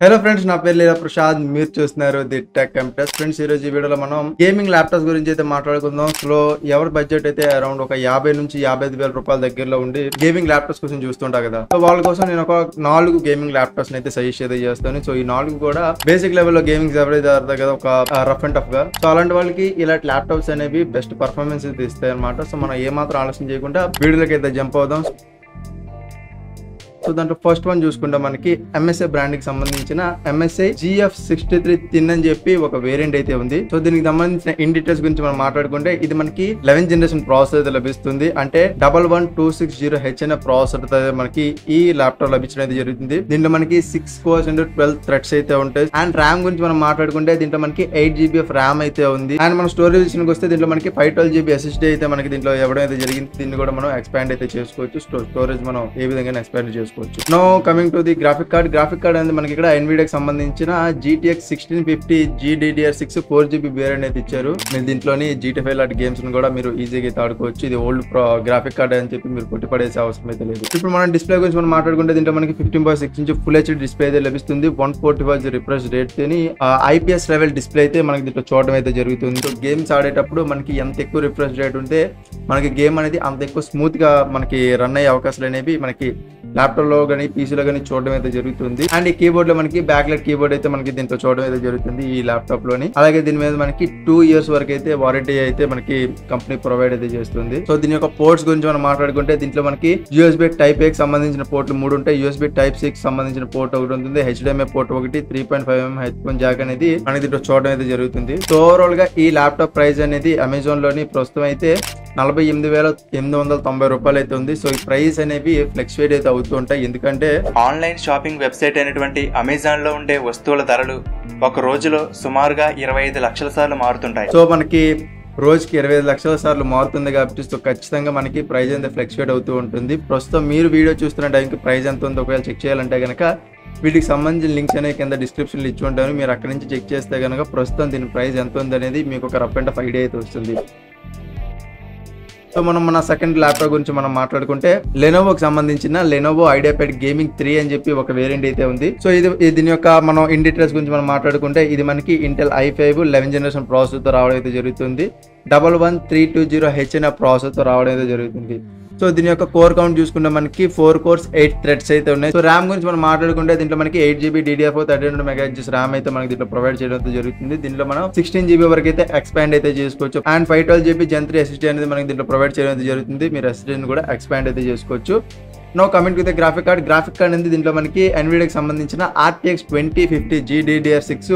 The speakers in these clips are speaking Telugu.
హలో ఫ్రెండ్స్, నా పేరు లీలా ప్రసాద్. మీరు చూస్తున్నారు ది టెక్ కంప్యూటర్స్. ఫ్రెండ్స్, ఈ రోజు ఈ వీడియోలో మనం గేమింగ్ ల్యాప్టాప్స్ గురించి అయితే మాట్లాడుకుందాం. సో ఎవరి బడ్జెట్ అయితే అరౌండ్ ఒక 50 నుంచి 55,000 రూపాయల దగ్గరలో ఉండి గేమింగ్ ల్యాప్టాప్స్ కోసం చూస్తుంటా కదా, సో వాళ్ళ కోసం నేను ఒక 4 గేమింగ్ ల్యాప్టాప్స్ అయితే సజెస్ట్ అయితే చేస్తాను. సో ఈ 4 కూడా బేసిక్ లెవెల్లో గేమింగ్ ఎవరైతే ఆడతారు కదా, ఒక రఫ్ అండ్ టఫ్ గా, సో అలాంటి వాళ్ళకి ఇలాంటి ల్యాప్టాప్స్ అనేవి బెస్ట్ పర్ఫార్మెన్స్ అయితే ఇస్తాయి అనమాట. సో మనం ఏమాత్రం ఆలోచన చేయకుండా వీడియోలోకి అయితే జంప్ అవుదాం. సో దాంట్లో ఫస్ట్ వన్ చూసుకుంటే మనకి MSI బ్రాండ్ కి సంబంధించిన MSI GF63 థిన్ అని చెప్పి ఒక వేరియంట్ అయితే ఉంది. సో దీనికి సంబంధించిన ఇన్ డీటెయిల్స్ గురించి మనం మాట్లాడుకుంటే ఇది మనకి 11th జనరేషన్ ప్రాసెసర్ అయితే లభిస్తుంది. అంటే 11260H అనే ప్రాసెసర్ మనకి ఈ ల్యాప్టాప్ లభించడం అయితే జరుగుతుంది. దీంట్లో మనకి 6 cores and 12 థ్రెడ్స్ అయితే ఉంటాయి. అండ్ ర్యామ్ గురించి మనం మాట్లాడుకుంటే దీంట్లో మనకి 8GB ఆఫ్ ర్యామ్ అయితే ఉంది. అండ్ మన స్టోరేజ్ విషయానికి వస్తే దీంట్లో మనకి 512GB SSD అయితే మనకి దీంట్లో ఇవ్వడం అయితే జరిగింది. దీన్ని కూడా మనం ఎక్స్పాండ్ అయితే చేసుకోవచ్చు. స్టోరేజ్ మనం ఏ విధంగా ఎక్స్పాండ్ చేసుకోవచ్చు. Now coming to the graphic card అనేది మనకి ఇక్కడ NVIDIA కి సంబంధించిన GTX 1650 GDDR6 4GB వేరియంట్ అయితే ఇచ్చారు. మీరు దీంట్లోని GTA5 లాంటి గేమ్స్ కూడా మీరు ఈజీగా అయితే ఆడుకోవచ్చు. ఇది ఓల్డ్ గ్రాఫిక్ కార్డ్ అని చెప్పి మీరు కొట్టిపడేసే అవసరం అయితే లేదు. ఇప్పుడు మనం డిస్ప్లే గురించి మనం మాట్లాడుకుంటే దీంట్లో మనకి 15.6 ఇంచ్ ఫుల్ HD డిస్ప్లే అయితే లభిస్తుంది. 140Hz రిఫ్రెష్ రేట్ తోని IPS లెవెల్ డిస్ప్లే అయితే మనకి దీంట్లో చూడడం అయితే జరుగుతుంది. సో గేమ్స్ ఆడేటప్పుడు మనకి ఎంత ఎక్కువ రిఫ్రెష్ రేట్ ఉంటే మనకి గేమ్ అనేది అంత ఎక్కువ స్మూత్ గా మనకి రన్ అయ్యే అవకాశాలు అనేవి మనకి ల్యాప్టాప్ లో కానీ పీసీలో కానీ చూడడం అయితే జరుగుతుంది. అండ్ ఈ కీబోర్డ్ లో మనకి బ్యాక్లైట్ కీబోర్డ్ అయితే మనకి దీంట్లో చూడడం అయితే జరుగుతుంది ఈ ల్యాప్టాప్ లోని. అలాగే దీని మీద మనకి 2 years వరకు అయితే వారంటీ అయితే మనకి కంపెనీ ప్రొవైడ్ అయితే చేస్తుంది. సో దీని యొక్క పోర్ట్స్ గురించి మనం మాట్లాడుకుంటే దీంట్లో మనకి USB Type A కి సంబంధించిన పోర్ట్లు 3 ఉంటాయి. USB Type C కి సంబంధించిన పోర్ట్ ఒకటి ఉంటుంది. HDMI పోర్ట్ ఒకటి, 3.5mm హెడ్ ఫోన్ జాక్ అనేది మనకి దీంట్లో చూడడం అయితే జరుగుతుంది. సో ఓవరాల్ గా ఈ ల్యాప్టాప్ ప్రైస్ అనేది అమెజాన్ లోని ప్రస్తుతం అయితే 48,890 రూపాయలు అయితే ఉంది. సో ఈ ప్రైస్ అనేవి ఫ్లక్చువేట్ అయితే అవుతూ ఉంటాయి. ఎందుకంటే ఆన్లైన్ షాపింగ్ వెబ్సైట్ అయినటువంటి అమెజాన్ లో ఉండే వస్తువుల ధరలు ఒక రోజులో సుమారుగా 25 లక్షల సార్లు మారుతుంటాయి. సో మనకి రోజుకి 25 లక్షల సార్లు మారుతుంది కాబట్టి సో ఖచ్చితంగా మనకి ప్రైస్ అయితే ఫ్లక్చువేట్ అవుతూ ఉంటుంది. ప్రస్తుతం మీరు వీడియో చూస్తున్న టైంకి ప్రైస్ ఎంత ఉందో ఒకవేళ చెక్ చేయాలంటే కనుక వీటికి సంబంధించిన లింక్స్ అనేవి కింద డిస్క్రిప్షన్లో ఇచ్చి ఉంటాను. మీరు అక్కడి నుంచి చెక్ చేస్తే కనుక ప్రస్తుతం దీని ప్రైస్ ఎంత ఉంది అనేది మీకు ఒక రఫ్ అండ్ టఫ్ ఐడియా అయితే వస్తుంది. సో మనం మన సెకండ్ ల్యాప్టాప్ గురించి మనం మాట్లాడుకుంటే లెనోవోకి సంబంధించిన లెనోవో ఐడియాప్యాడ్ గేమింగ్ 3 అని చెప్పి ఒక వేరియంట్ అయితే ఉంది. సో దీని యొక్క మనం ఇన్ డీటెయిల్స్ గురించి మనం మాట్లాడుకుంటే ఇది మనకి Intel i5 11th generation processor తో రావడం అయితే జరుగుతుంది. 11320H అనే ప్రాసెసర్ తో రావడం అయితే జరుగుతుంది. సో దీని యొక్క కోర్ కౌంట్ చూసుకుంటే మనకి 4 cores 8 థ్రెడ్స్ అయితే ఉన్నాయి. సో ర్యామ్ గురించి మనం మాట్లాడుకుంటే దీంట్లో మనకి 8GB DDR4 32 MHz ర్యామ్ అయితే మనకి దీంట్లో ప్రొవైడ్ చేయడం జరుగుతుంది. దీంట్లో మనం 16GB వరకు అయితే ఎక్స్పాండ్ అయితే చేసుకోవచ్చు. అండ్ 512GB Gen 3 SSD అనేది మనకి దీంట్లో ప్రొవైడ్ చేయడం అయితే జరుగుతుంది. మీరు SSD ని కూడా ఎక్స్పాండ్ అయితే చేసుకోవచ్చు. Now coming to the graphic card అనేది దీంట్లో మనకి NVIDIA కి సంబంధించిన RTX 2050 GDDR6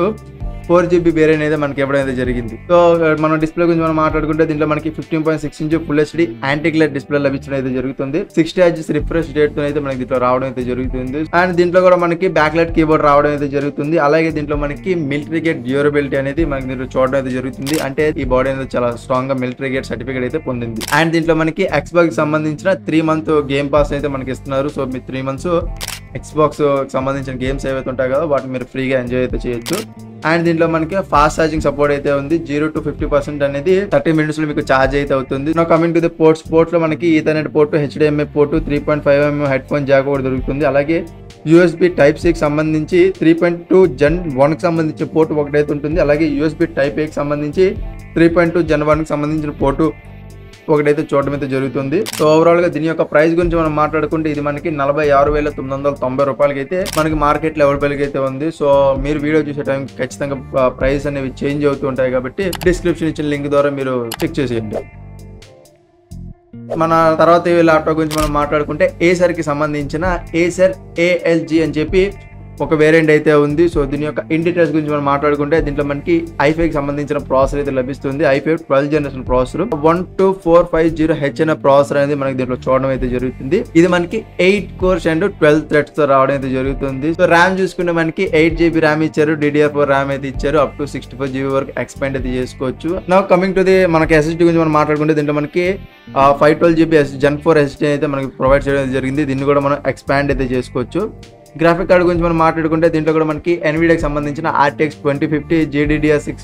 4GB వేరియంట్ అయితే మనకి ఇవ్వడం అయితే జరిగింది. సో మనం డిస్ప్లే గురించి మనం మాట్లాడుకుంటే దీంట్లో మనకి 15.6 inch full HD anti glare display లభించడం అయితే జరుగుతుంది. 60Hz రిఫ్రెష్ రేట్ తో అయితే మనకి దీంట్లో రావడం అయితే జరుగుతుంది. అండ్ దీంట్లో కూడా మనకి బ్యాక్లైట్ కీబోర్డ్ రావడం అయితే జరుగుతుంది. అలాగే దీంట్లో మనకి మిలిటరీ గేట్ డ్యూరబిలిటీ అనేది మనకి దీంట్లో చూడడం అయితే జరుగుతుంది. అంటే ఈ బాడీ అనేది చాలా స్ట్రాంగ్ గా మిలిటరీ గేట్ సర్టిఫికేట్ అయితే పొందింది. అండ్ దీంట్లో మనకి Xbox కి సంబంధించిన 3 month గేమ్ పాస్ అయితే మనకి ఇస్తున్నారు. సో మీ 3 months Xbox సంబంధించిన గేమ్స్ ఏవైతే ఉంటాయి కదా వాటిని మీరు ఫ్రీగా ఎంజాయ్ అయితే చేయొచ్చు. అండ్ దీంట్లో మనకి ఫాస్ట్ ఛార్జింగ్ సపోర్ట్ అయితే ఉంది. 0 to 50% అనేది 30 minutes లో మీకు ఛార్జ్ అయితే అవుతుంది. నా కమింగ్ టు ది పోర్ట్స్ లో మనకి Ethernet port, HDMI port, 3.5mm head phone Jack కూడా దొరుకుతుంది. అలాగే USB Type C కి సంబంధించి 3.2 Gen 1 కి సంబంధించిన పోర్ట్ ఒకటైతే ఉంటుంది. అలాగే USB Type A కి సంబంధించి 3.2 Gen 1 కి సంబంధించిన పోర్టు ఒకటైతే చూడడం అయితే జరుగుతుంది. సో ఓవరాల్ గా దీని యొక్క ప్రైస్ గురించి మనం మాట్లాడుకుంటే ఇది మనకి 46,990 రూపాయలకి అయితే మనకి మార్కెట్ లో అవైలబుల్ గా అయితే ఉంది. సో మీరు వీడియో చూసే టైం ఖచ్చితంగా ప్రైస్ అనేవి చేంజ్ అవుతూ ఉంటాయి కాబట్టి డిస్క్రిప్షన్ ఇచ్చిన లింక్ ద్వారా మీరు చెక్ చేసేయండి. మన తర్వాత ల్యాప్టాప్ గురించి మనం మాట్లాడుకుంటే Acer కి సంబంధించిన Acer ALG అని చెప్పి ఒక వేరియంట్ అయితే ఉంది. సో దీని యొక్క ఇన్ డీటెయిల్స్ గురించి మనం మాట్లాడుకుంటే దీంట్లో మనకి i5 కి సంబంధించిన ప్రాసెసర్ అయితే లభిస్తుంది. i5 12th generation processor 12450H అనే ప్రాసెసర్ అనేది మనకి దీంట్లో చూడడం అయితే జరుగుతుంది. ఇది మనకి 8 cores and 12 threads తో రావడం అయితే జరుగుతుంది. సో ర్యామ్ చూసుకుంటే మనకి 8GB ర్యామ్ ఇచ్చారు, DDR4 ర్యామ్ అయితే ఇచ్చారు. అప్ టు 64GB వరకు ఎక్స్పాండ్ అయితే చేసుకోవచ్చు. నా కమింగ్ టు ది మనకి SSD గురించి మనం మాట్లాడుకుంటే దీంట్లో మనకి 512GB Gen 4 SSD అయితే మనకి ప్రొవైడ్ చేయడం జరిగింది. దీన్ని కూడా మనం ఎక్స్పాండ్ అయితే చేసుకోవచ్చు. గ్రాఫిక్ కార్డ్ గురించి మనం మాట్లాడుకుంటే దీంట్లో కూడా మనకి NVIDIA కి సంబంధించిన RTX 2050 GDDR6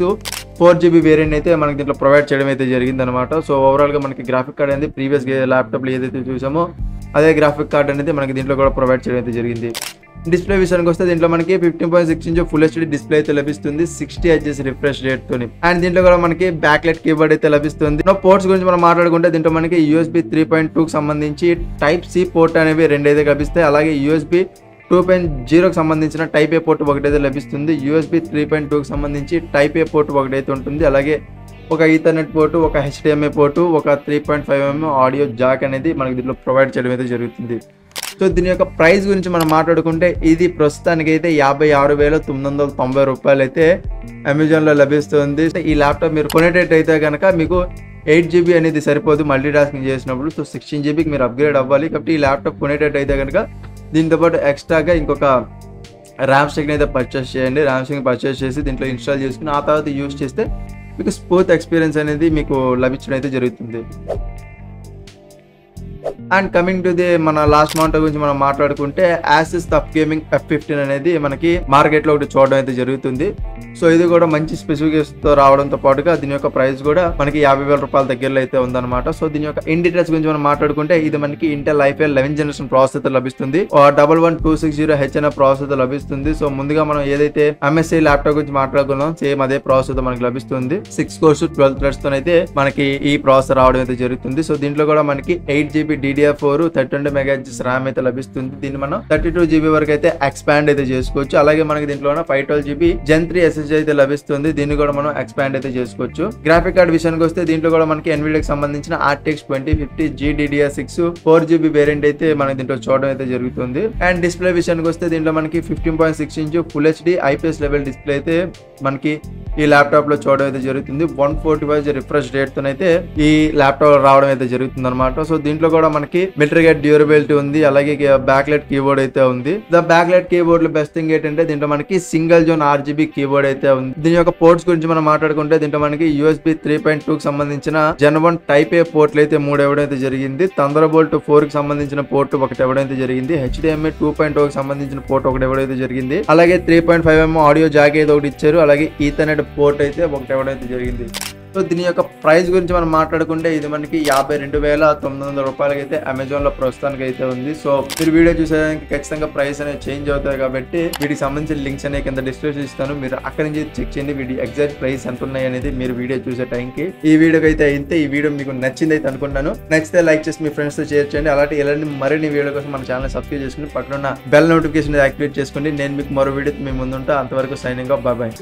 4GB వేరియంట్ అయితే మనకి దీంట్లో ప్రొవైడ్ చేయడం అయితే జరిగింది అనమాట. సో ఓవరాల్ గా మనకి గ్రాఫిక్ కార్డ్ అనేది ప్రీవియస్ ల్యాప్టాప్ లో ఏదైతే చూసామో అదే గ్రాఫిక్ కార్డ్ అనేది మనకి దీంట్లో కూడా ప్రొవైడ్ చేయడం అయితే జరిగింది. డిస్ప్లే విషయానికి వస్తే దీంట్లో మనకి 15.6 ఇంచ్ ఫుల్ హెచ్డి డిస్ప్లే అయితే లభిస్తుంది 60 Hz రిఫ్రెష్ రేట్ తోని. అండ్ దీంట్లో కూడా మనకి బ్యాక్లైట్ కీబోర్డ్ అయితే లభిస్తుంది. పోర్ట్స్ గురించి మనం మాట్లాడుకుంటే దీంట్లో మనకి USB 3.2 కి సంబంధించి టైప్ సి పోర్ట్ అనేవి 2 అయితే లభిస్తాయి. అలాగే USB 2.0 కి సంబంధించిన టైప్ ఏ పోర్ట్ ఒకటైతే లభిస్తుంది. USB 3.2 కి సంబంధించి టైప్ ఏ పోర్ట్ ఒకటైతే ఉంటుంది. అలాగే ఒక ఈథర్నెట్ పోర్టు, ఒక HDMI పోర్టు, ఒక 3.5mm ఆడియో జాక్ అనేది మనకి దీంట్లో ప్రొవైడ్ చేయడం అయితే జరుగుతుంది. సో దీని యొక్క ప్రైస్ గురించి మనం మాట్లాడుకుంటే ఇది ప్రస్తుతానికి అయితే 56,990 రూపాయలు అయితే అమెజాన్లో లభిస్తుంది. ఈ ల్యాప్టాప్ మీరు కొనేటట్టయితే కనుక మీకు 8 GB అనేది సరిపోదు మల్టీ టాస్కింగ్ చేసినప్పుడు. సో 16 GB మీరు అప్గ్రేడ్ అవ్వాలి. కాబట్టి ఈ ల్యాప్టాప్ కొనేటట్టయితే కనుక దీంతో పాటు ఎక్స్ట్రాగా ఇంకొక ర్యామ్ స్టిక్ని అయితే పర్చేస్ చేయండి. ర్యామ్ స్టిక్ పర్చేస్ చేసి దీంట్లో ఇన్స్టాల్ చేసుకుని ఆ తర్వాత యూజ్ చేస్తే మీకు స్మూత్ ఎక్స్పీరియన్స్ అనేది మీకు లభించడం అయితే జరుగుతుంది. అండ్ కమింగ్ టు ది మన లాస్ట్ మౌంట్ గురించి మనం మాట్లాడుకుంటే Asus TUF Gaming F15 అనేది మనకి మార్కెట్ లో ఒకటి చూడడం అయితే జరుగుతుంది. సో ఇది కూడా మంచి స్పెసిఫికేషన్స్ తో రావడంతో పాటుగా దీని యొక్క ప్రైస్ కూడా మనకి 50,000 రూపాయల దగ్గరలో అయితే ఉందన్నమాట. సో దీని యొక్క ఇన్ డీటెయిల్స్ గురించి మనం మాట్లాడుకుంటే ఇది మనకి Intel i5 11th generation processor లభిస్తుంది. 11260H అనే ప్రాసెసర్ లభిస్తుంది. సో ముందుగా మనం ఏదైతే MSI ల్యాప్టాప్ గురించి మాట్లాడుకున్నాం సేమ్ అదే ప్రాసెసర్ మనకి లభిస్తుంది. 6 cores 12 threads తో అయితే మనకి ఈ ప్రాసెసర్ రావడం అయితే జరుగుతుంది. సో దీంట్లో కూడా మనకి 8 GB DDR4 32 MHz ర్యామ్ అయితే లభిస్తుంది. దీన్ని మనం 32 GB వరకు అయితే ఎక్స్పాండ్ అయితే చేసుకోవచ్చు. అలాగే మనకి దీంట్లో 512 GB Gen 3 SSD అయితే లభిస్తుంది. దీన్ని కూడా మనం ఎక్స్పాండ్ అయితే చేసుకోవచ్చు. గ్రాఫిక్ కార్డ్ విషయానికి వస్తే దీంట్లో కూడా మనకి NVIDIA కి సంబంధించిన RTX 2050 GDDR6 4GB వేరియంట్ అయితే మనకి దీంట్లో చూడడం అయితే జరుగుతుంది. అండ్ డిస్ప్లే విషయానికి వస్తే దీంట్లో మనకి 15.6 inch full HD IPS level display అయితే మనకి ఈ ల్యాప్టాప్ లో చూడడం అయితే జరుగుతుంది. 145 రిఫ్రెష్ రేట్ తోనైతే ఈ ల్యాప్టాప్ రావడం అయితే జరుగుతుంది అనమాట. సో దీంట్లో కూడా మనకి మిలిటరీ గేట్ డ్యూరబిలిటీ ఉంది. అలాగే బ్యాక్లైట్ కీబోర్డ్ అయితే ఉంది. బ్యాక్లైట్ కీబోర్డ్ లో బెస్ట్ థింగ్ ఏంటంటే దీంట్లో మనకి సింగిల్ జోన్ RGB కీబోర్డ్ అయితే ఉంది. దీని యొక్క పోర్ట్స్ గురించి మనం మాట్లాడుకుంటే దీంట్లో మనకి USB 3.2 కి సంబంధించిన Gen 1 టైప్ ఏ పోర్ట్లు అయితే 3 ఇవ్వడం అయితే జరిగింది. Thunderbolt 4 కి సంబంధించిన పోర్ట్ ఒకటి ఇవ్వడం అయితే జరిగింది. HDMI 2.0 కి సంబంధించిన పోర్ట్ ఒకటి ఇవ్వడం అయితే జరిగింది. అలాగే 3.5mm ఆడియో జాక్ అయితే ఒకటి ఇచ్చారు. అలాగే ఈథర్నెట్ పోర్ట్ అయితే ఒకటి ఇవ్వడం అయితే జరిగింది. సో దీని యొక్క ప్రైస్ గురించి మనం మాట్లాడుకుంటే ఇది మనకి 52,900 రూపాయలకి అయితే అమెజాన్ లో ప్రస్తుతానికి అయితే ఉంది. సో మీరు వీడియో చూసేదానికి ఖచ్చితంగా ప్రైస్ అనేది చేంజ్ అవుతాయి కాబట్టి వీటికి సంబంధించిన లింక్స్ అనేవి కింద డిస్క్రిప్షన్ ఇస్తాను. మీరు అక్కడి నుంచి చెక్ చేయండి వీటి ఎగ్జాక్ట్ ప్రైస్ ఎంత ఉన్నాయి అనేది మీరు వీడియో చూసే టైంకి. ఈ వీడియోకి అయితే అయితే ఈ వీడియో మీకు నచ్చింది అయితే అనుకుంటున్నాను. నచ్చితే లైక్ చేసి మీ ఫ్రెండ్స్ తో షేర్ చేయండి. అలాంటి ఇలాంటి మరిన్ని వీడియో కోసం మన ఛానల్ సబ్స్క్రైబ్ చేసుకుని పక్కన ఉన్న బెల్ నోటిఫికేషన్ యాక్టివేట్ చేసుకోండి. నేను మీకు మరో వీడియో మీ ముందుంటా. అంతవరకు సైనింగ్ ఆఫ్. బాయ్.